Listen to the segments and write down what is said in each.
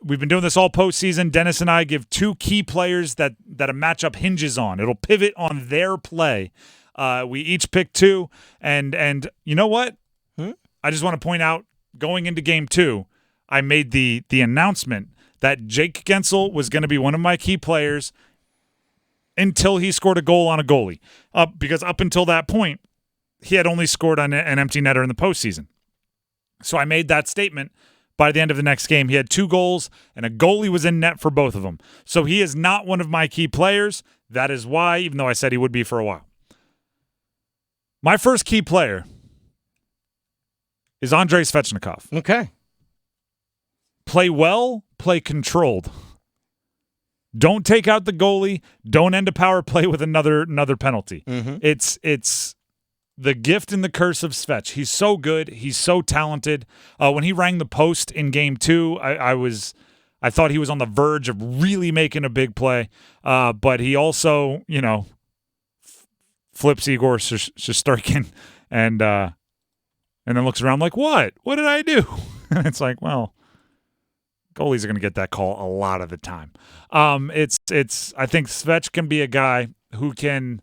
we've been doing this all postseason. Dennis and I give 2 key players that a matchup hinges on. It'll pivot on their play. We each pick 2, and you know what? I just want to point out, going into Game 2, I made the announcement that Jake Gensel was going to be one of my key players until he scored a goal on a goalie. Because up until that point, he had only scored on an empty netter in the postseason. So I made that statement. By the end of the next game, he had 2 goals, and a goalie was in net for both of them. So he is not one of my key players. That is why, even though I said he would be for a while. My first key player is Andrej Sekera. Okay. Play well, play controlled. Don't take out the goalie. Don't end a power play with another penalty. Mm-hmm. It's the gift and the curse of Svech. He's so good. He's so talented. When he rang the post in Game 2, I thought he was on the verge of really making a big play. But he also, flips Igor Shesterkin and then looks around like, what? What did I do? And it's like, well, goalies are going to get that call a lot of the time. I think Svech can be a guy who can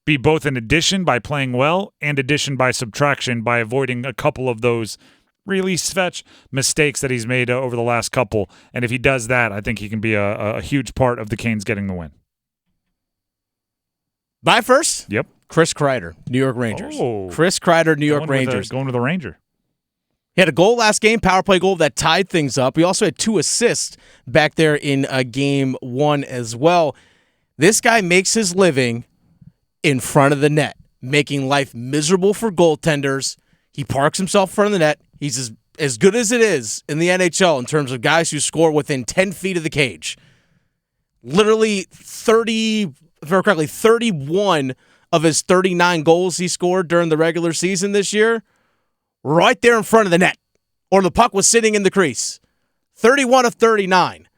be both an addition by playing well and addition by subtraction by avoiding a couple of those really Svech mistakes that he's made over the last couple. And if he does that, I think he can be a huge part of the Canes getting the win. Bye first? Yep. Chris Kreider, New York Rangers. Oh. Chris Kreider, New York Rangers. Going to the Ranger. He had a goal last game, power play goal that tied things up. He also had 2 assists back there in Game 1 as well. This guy makes his living in front of the net, making life miserable for goaltenders. He parks himself in front of the net. He's as good as it is in the NHL in terms of guys who score within 10 feet of the cage. Literally 31 of his 39 goals he scored during the regular season this year, right there in front of the net, or the puck was sitting in the crease. 31 of 39.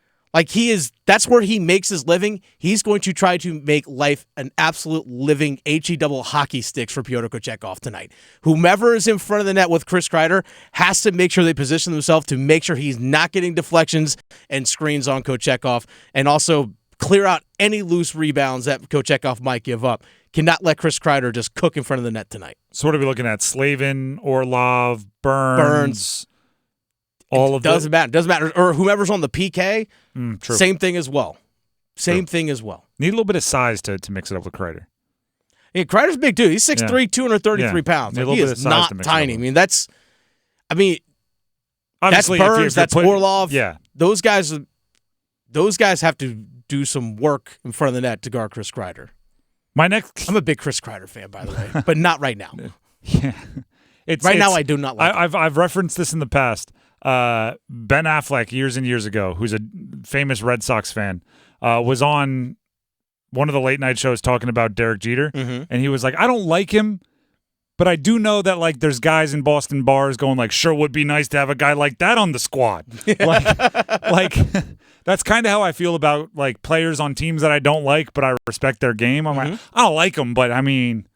That's where he makes his living. He's going to try to make life an absolute living HE double hockey sticks for Pyotr Kochetkov tonight. Whomever is in front of the net with Chris Kreider has to make sure they position themselves to make sure he's not getting deflections and screens on Kochetkov, and also clear out any loose rebounds that Kochetkov might give up. Cannot let Chris Kreider just cook in front of the net tonight. So what are we looking at? Slavin, Orlov, Burns. All of doesn't matter. Or whoever's on the PK, true. Same thing as well. Thing as well. Need a little bit of size to mix it up with Kreider. Yeah, Kreider's a big dude. He's 6'3", 233 pounds. He is not tiny. That's Burns, that's Orlov. Yeah. Those guys have to do some work in front of the net to guard Chris Kreider. I'm a big Chris Kreider fan, by the way, but not right now. Yeah. Now I do not like it. I've referenced this in the past. Ben Affleck, years and years ago, who's a famous Red Sox fan, was on one of the late night shows talking about Derek Jeter, and he was like, I don't like him, but I do know that there's guys in Boston bars going sure would be nice to have a guy like that on the squad. That's kind of how I feel about players on teams that I don't like, but I respect their game. I'm like, I don't like them, but I mean,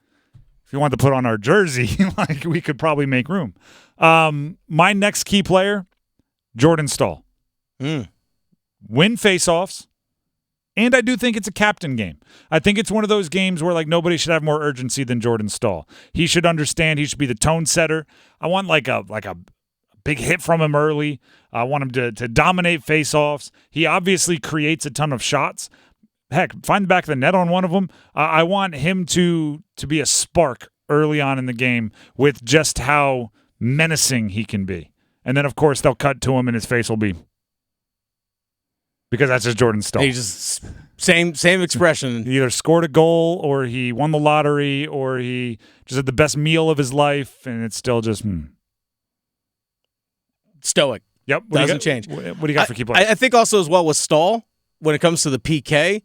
if you want to put on our jersey, we could probably make room. My next key player, Jordan Staal. Win faceoffs, and I do think it's a captain game. I think it's one of those games where nobody should have more urgency than Jordan Staal. He should understand. He should be the tone setter. I want a big hit from him early. I want him to dominate faceoffs. He obviously creates a ton of shots. Heck, find the back of the net on one of them. I want him to be a spark early on in the game with just how menacing he can be. And then, of course, they'll cut to him and his face will be, because that's just Jordan Staal. He just same expression. He either scored a goal or he won the lottery or he just had the best meal of his life, and it's still just stoic. Yep. Doesn't change. What do you got for key players? I think also as well with Staal, when it comes to the PK,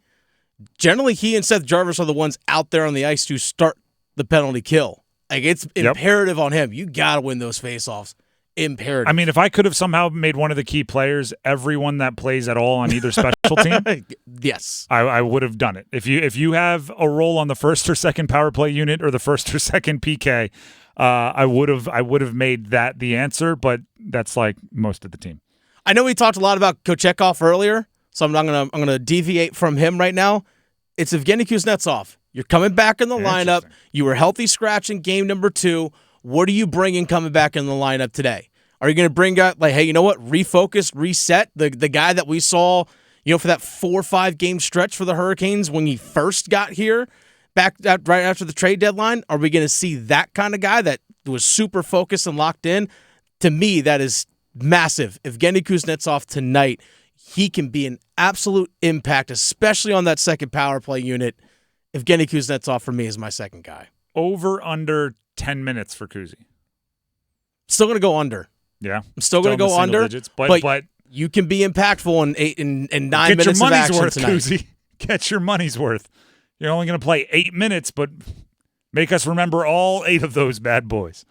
generally he and Seth Jarvis are the ones out there on the ice to start the penalty kill. It's imperative on him. You got to win those faceoffs. Imperative. I mean, if I could have somehow made one of the key players everyone that plays at all on either special team, yes, I would have done it. If you have a role on the first or second power play unit or the first or second PK, I would have made that the answer. But that's most of the team. I know we talked a lot about Kochetkov earlier, so I'm gonna deviate from him right now. It's Evgeny Kuznetsov. You're coming back in the lineup. You were healthy scratch in game number 2. What are you bringing coming back in the lineup today? Are you going to bring out, like, hey, you know what? Refocus, reset the guy that we saw, for that 4 or 5 game stretch for the Hurricanes when he first got here, right after the trade deadline? Are we going to see that kind of guy that was super focused and locked in? To me, that is massive. Evgeny Kuznetsov tonight, he can be an absolute impact, especially on that second power play unit. Evgeny Kuznetsov for me is my second guy. Over under 10 minutes for Kuzi. Still going to go under. Yeah. I'm still going to go under. Digits, but you can be impactful in 9 minutes of action worth, tonight. Kuzi. Get your money's worth. You're only going to play 8 minutes, but make us remember all 8 of those bad boys.